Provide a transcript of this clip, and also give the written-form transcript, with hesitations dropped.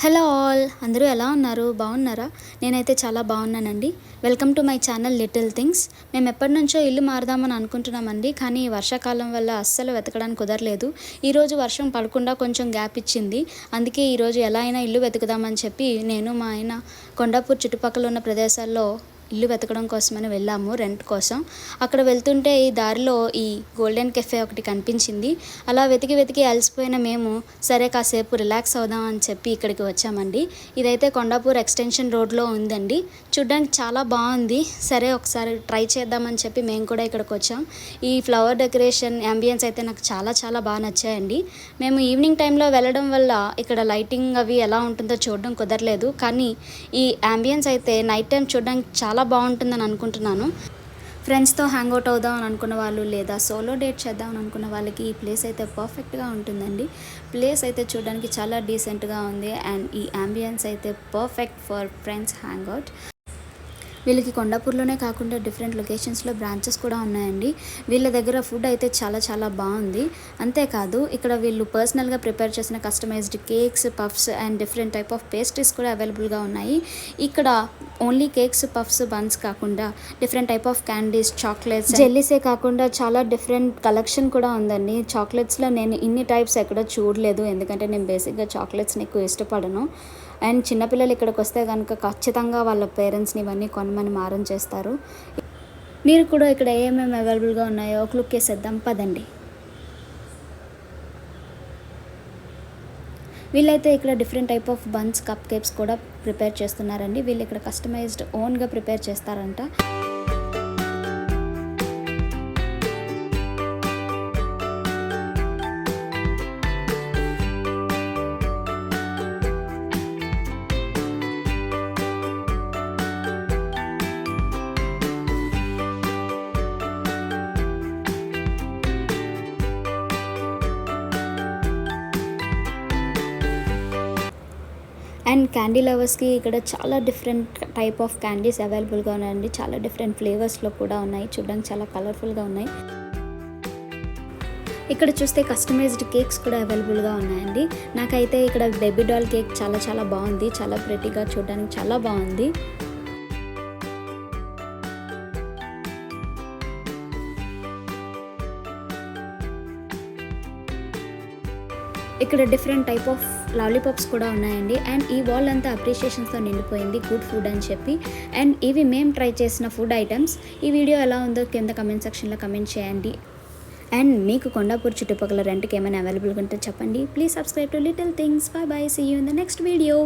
Hello all, అందరూ ఎలా ఉన్నారు? బాగున్నారా? నేనైతే చాలా బాగున్నానండి. Welcome to my channel little things. మేము ఎప్పటి నుంచో ఇల్లు మారదామని అనుకుంటున్నామండి, కానీ వర్షాకాలం వల్ల అస్సలు వెతకడానికి కుదరలేదు. ఈరోజు వర్షం పడకుండా కొంచెం గ్యాప్ ఇచ్చింది. అందుకే ఈరోజు ఎలా అయినా ఇల్లు వెతుకుదామని చెప్పి నేను మా ఆయన కొండాపూర్ చుట్టుపక్కల ఉన్న ప్రదేశాల్లో ఇల్లు వెతకడం కోసమని వెళ్ళాము, రెంట్ కోసం. అక్కడ వెళ్తుంటే ఈ దారిలో ఈ గోల్డెన్ కెఫే ఒకటి కనిపించింది. అలా వెతికి వెతికి అలసిపోయిన మేము సరే కాసేపు రిలాక్స్ అవుదాం అని చెప్పి ఇక్కడికి వచ్చామండి. ఇదైతే కొండాపూర్ ఎక్స్టెన్షన్ రోడ్లో ఉందండి. చూడ్డానికి చాలా బాగుంది. సరే ఒకసారి ట్రై చేద్దామని చెప్పి మేము కూడా ఇక్కడికి వచ్చాం. ఈ ఫ్లవర్ డెకరేషన్ అంబియన్స్ అయితే నాకు చాలా చాలా బాగా నచ్చాయండి. మేము ఈవినింగ్ టైంలో వెళ్ళడం వల్ల ఇక్కడ లైటింగ్ అవి ఎలా ఉంటుందో చూడడం కుదరలేదు, కానీ ఈ అంబియన్స్ అయితే నైట్ టైం చూడడానికి చాలా బాగుంటుందని అనుకుంటున్నాను. ఫ్రెండ్స్తో హ్యాంగ్అవుట్ అవుదాం అని అనుకున్న వాళ్ళు, లేదా సోలో డేట్ చేద్దాం అని అనుకున్న వాళ్ళకి ఈ ప్లేస్ అయితే పర్ఫెక్ట్గా ఉంటుందండి. ప్లేస్ అయితే చూడడానికి చాలా డీసెంట్గా ఉంది అండ్ ఈ అంబియన్స్ అయితే పర్ఫెక్ట్ ఫర్ ఫ్రెండ్స్ హ్యాంగ్అవుట్. వీళ్ళకి కొండాపూర్లోనే కాకుండా డిఫరెంట్ లొకేషన్స్లో బ్రాంచెస్ కూడా ఉన్నాయండి. వీళ్ళ దగ్గర ఫుడ్ అయితే చాలా చాలా బాగుంది. అంతేకాదు ఇక్కడ వీళ్ళు పర్సనల్గా ప్రిపేర్ చేసిన customized cakes, puffs and different type of pastries కూడా అవైలబుల్గా ఉన్నాయి. ఇక్కడ ఓన్లీ కేక్స్, పఫ్స్, బన్స్ కాకుండా different type of candies, chocolates, జెల్లీసే కాకుండా చాలా డిఫరెంట్ కలెక్షన్ కూడా ఉందండి. చాక్లెట్స్లో నేను ఇన్ని టైప్స్ ఎక్కడో చూడలేదు, ఎందుకంటే నేను బేసిక్గా చాక్లెట్స్ని ఎక్కువ ఇష్టపడను. అండ్ చిన్నపిల్లలు ఇక్కడికి వస్తే కనుక ఖచ్చితంగా వాళ్ళ పేరెంట్స్ని ఇవన్నీ కొనమని మారం చేస్తారు. మీరు కూడా ఇక్కడ ఏమేమి అవైలబుల్గా ఉన్నాయో ఒక లుక్ వేసేద్దాం పదండి. వీళ్ళైతే ఇక్కడ different type of buns, cupcakes కూడా ప్రిపేర్ చేస్తున్నారండి. వీళ్ళు ఇక్కడ కస్టమైజ్డ్ ఓన్గా ప్రిపేర్ చేస్తారంట. అండ్ క్యాండీ లవర్స్కి ఇక్కడ చాలా డిఫరెంట్ టైప్ ఆఫ్ క్యాండీస్ అవైలబుల్గా ఉన్నాయండి. చాలా డిఫరెంట్ ఫ్లేవర్స్లో కూడా ఉన్నాయి. చూడడానికి చాలా కలర్ఫుల్గా ఉన్నాయి. ఇక్కడ చూస్తే కస్టమైజ్డ్ కేక్స్ కూడా అవైలబుల్గా ఉన్నాయండి. నాకైతే ఇక్కడ బేబీ డాల్ కేక్ చాలా చాలా బాగుంది. చాలా ప్రెటీగా, చూడడానికి చాలా బాగుంది. ఇక్కడ డిఫరెంట్ టైప్ ఆఫ్ లాలీపాప్స్ కూడా ఉన్నాయండి. అండ్ ఈ వాల్ అంతా అప్రిషియేషన్స్తో నిండిపోయింది, గుడ్ ఫుడ్ అని చెప్పి. అండ్ ఇవి మేము ట్రై చేసిన ఫుడ్ ఐటమ్స్. ఈ వీడియో ఎలా ఉందో కింద కమెంట్ సెక్షన్లో కమెంట్ చేయండి. అండ్ మీకు కొండాపూర్ చుట్టుపక్కల రెంట్కి ఏమైనా అవైలబుల్గా ఉంటే చెప్పండి. Please subscribe to little things. Bye bye, see you in the next video.